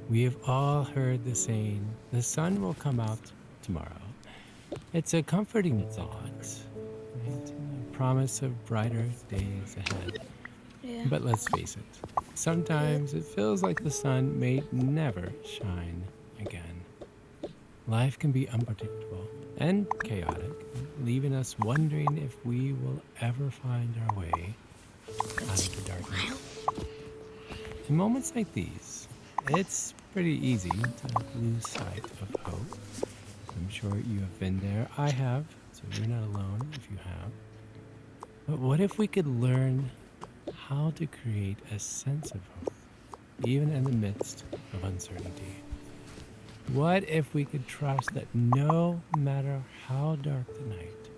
We have all heard the saying, the sun will come out tomorrow. It's a comforting thought, right? A promise of brighter days ahead. Yeah. But let's face it, sometimes it feels like the sun may never shine again. Life can be unpredictable and chaotic, leaving us wondering if we will ever find our way out of the darkness. In moments like these, it's pretty easy to lose sight of hope. I'm sure you have been there. I have, so you're not alone if you have. But what if we could learn how to create a sense of hope, even in the midst of uncertainty? What if we could trust that no matter how dark the night,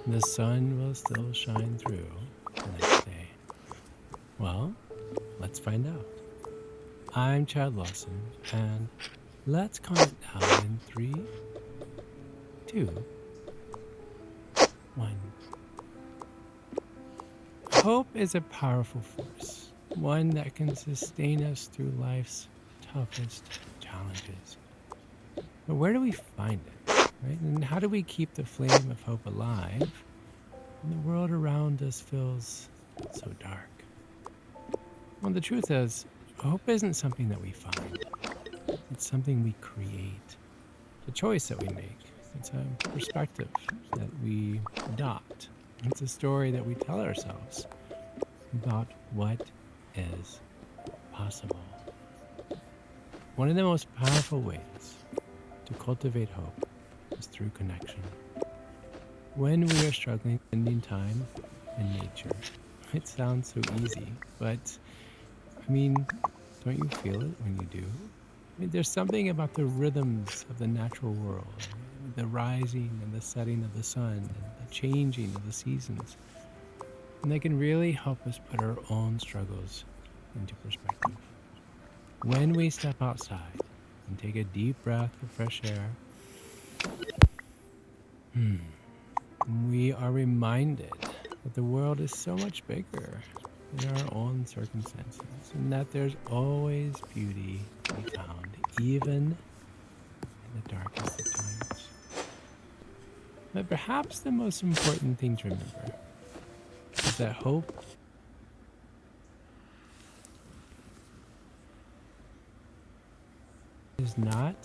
the sun will still shine through the next day? Well, let's find out. I'm Chad Lawson, and let's count it down in three, two, one. Hope is a powerful force, one that can sustain us through life's toughest challenges. But where do we find it, right? And how do we keep the flame of hope alive when the world around us feels so dark? Well, the truth is, hope isn't something that we find, it's something we create. It's a choice that we make, it's a perspective that we adopt, it's a story that we tell ourselves about what is possible. One of the most powerful ways to cultivate hope is through connection. When we are struggling, spending time in nature, it sounds so easy, but I mean, don't you feel it when you do? I mean, there's something about the rhythms of the natural world, the rising and the setting of the sun, and the changing of the seasons, and they can really help us put our own struggles into perspective. When we step outside and take a deep breath of fresh air, hmm, we are reminded that the world is so much bigger than our own circumstances, and that there's always beauty to be found, even in the darkest of times. But perhaps the most important thing to remember is that hope is not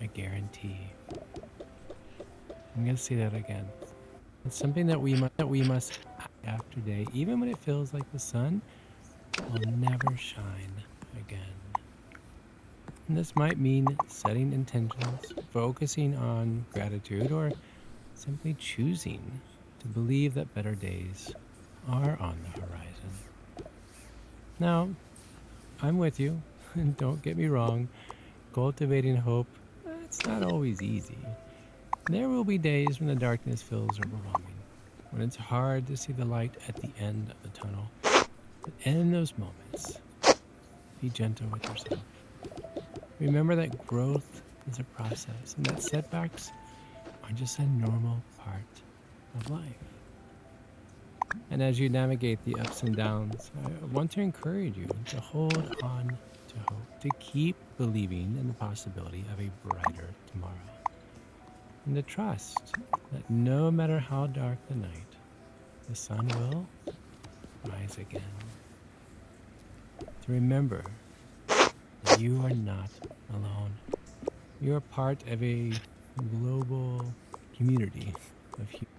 a guarantee. I'm going to say that again. It's something that we must act after day, even when it feels like the sun will never shine again. And this might mean setting intentions, focusing on gratitude, or simply choosing to believe that better days are on the horizon. Now, I'm with you, and don't get me wrong, cultivating hope, it's not always easy. There will be days when the darkness feels overwhelming, when it's hard to see the light at the end of the tunnel. But in those moments, be gentle with yourself. Remember that growth is a process and that setbacks are just a normal part of life. And as you navigate the ups and downs, I want to encourage you to hold on to hope, to keep believing in the possibility of a brighter tomorrow, and to trust that no matter how dark the night, the sun will rise again. To remember that you are not alone. You are part of a global community of humans